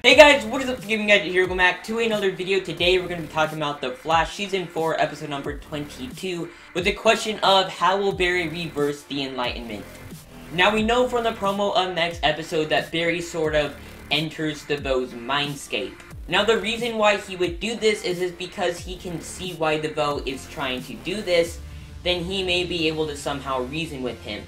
Hey guys, what is up, Gaming Gadget here, welcome back to another video. Today we're going to be talking about The Flash Season 4, episode number 22, with the question of how will Barry reverse the Enlightenment? Now we know from the promo of next episode that Barry sort of enters DeVoe's mindscape. Now the reason why he would do this is because he can see why DeVoe is trying to do this, then he may be able to somehow reason with him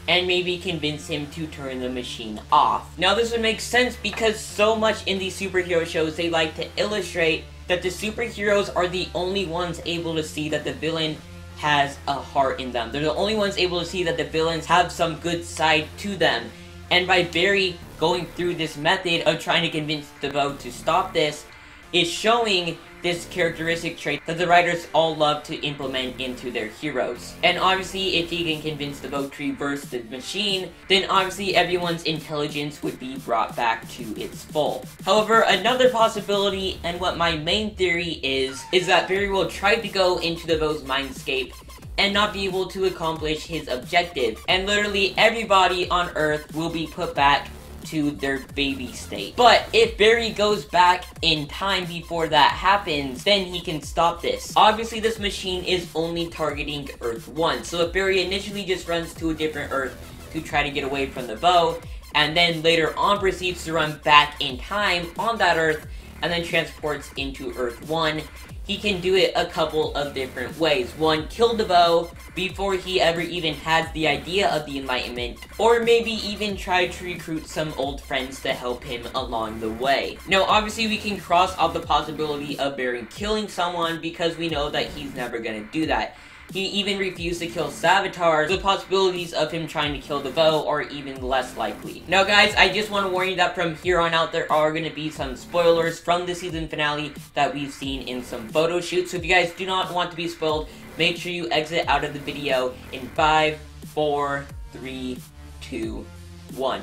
and maybe convince him to turn the machine off. Now this would make sense because so much in these superhero shows they like to illustrate that the superheroes are the only ones able to see that the villain has a heart in them. They're the only ones able to see that the villains have some good side to them. And by Barry going through this method of trying to convince DeVoe to stop this, is showing this characteristic trait that the writers all love to implement into their heroes. And obviously, if he can convince DeVoe to reverse the machine, then obviously everyone's intelligence would be brought back to its full. However, another possibility, and what my main theory is that Barry will try to go into DeVoe's mindscape and not be able to accomplish his objective. And literally everybody on Earth will be put back to their baby state. But if Barry goes back in time before that happens, then he can stop this. Obviously, this machine is only targeting Earth 1, so if Barry initially just runs to a different Earth to try to get away from the bow, and then later on proceeds to run back in time on that Earth, and then transports into Earth 1, he can do it a couple of different ways. One, kill DeVoe before he ever even has the idea of the Enlightenment, or maybe even try to recruit some old friends to help him along the way. Now, obviously, we can cross off the possibility of Barry killing someone because we know that he's never gonna do that. He even refused to kill Savitar, so the possibilities of him trying to kill DeVoe are even less likely. Now guys, I just want to warn you that from here on out there are going to be some spoilers from the season finale that we've seen in some photo shoots, so if you guys do not want to be spoiled, make sure you exit out of the video in 5, 4, 3, 2, 1.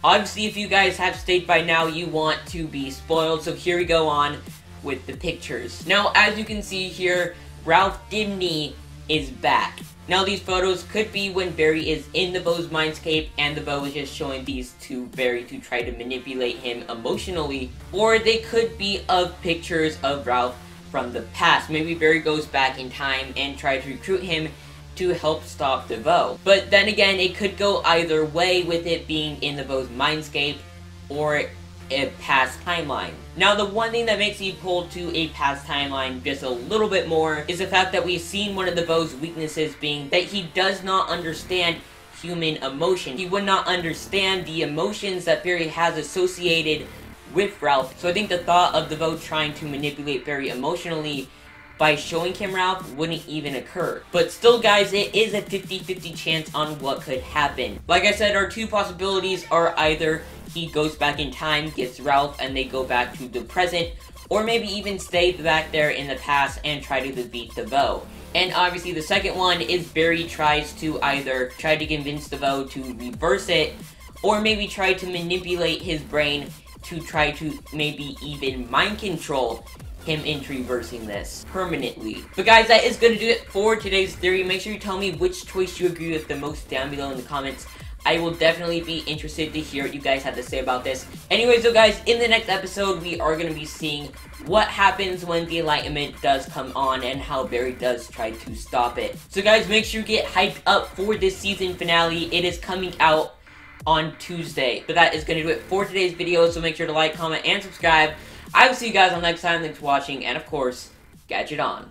Obviously, if you guys have stayed by now, you want to be spoiled, so here we go on with the pictures. Now, as you can see here, Ralph Dibny is back. Now these photos could be when Barry is in DeVoe's mindscape and DeVoe is just showing these to Barry to try to manipulate him emotionally, or they could be of pictures of Ralph from the past. Maybe Barry goes back in time and tries to recruit him to help stop DeVoe. But then again, it could go either way with it being in DeVoe's mindscape or a past timeline. Now, the one thing that makes me pull to a past timeline just a little bit more is the fact that we've seen one of DeVoe's weaknesses being that he does not understand human emotion. He would not understand the emotions that Barry has associated with Ralph. So I think the thought of DeVoe trying to manipulate Barry emotionally by showing him Ralph wouldn't even occur. But still, guys, it is a 50-50 chance on what could happen. Like I said, our two possibilities are either he goes back in time, gets Ralph, and they go back to the present, or maybe even stay back there in the past and try to defeat DeVoe. And obviously the second one is Barry tries to either try to convince DeVoe to reverse it, or maybe try to manipulate his brain to try to maybe even mind control him into reversing this permanently. But guys, that is going to do it for today's theory. Make sure you tell me which choice you agree with the most down below in the comments. I will definitely be interested to hear what you guys have to say about this. Anyways, so guys, in the next episode, we are going to be seeing what happens when the Enlightenment does come on and how Barry does try to stop it. So guys, make sure you get hyped up for this season finale. It is coming out on Tuesday. But that is going to do it for today's video, so make sure to like, comment, and subscribe. I will see you guys on next time. Thanks for watching, and of course, Gadget on.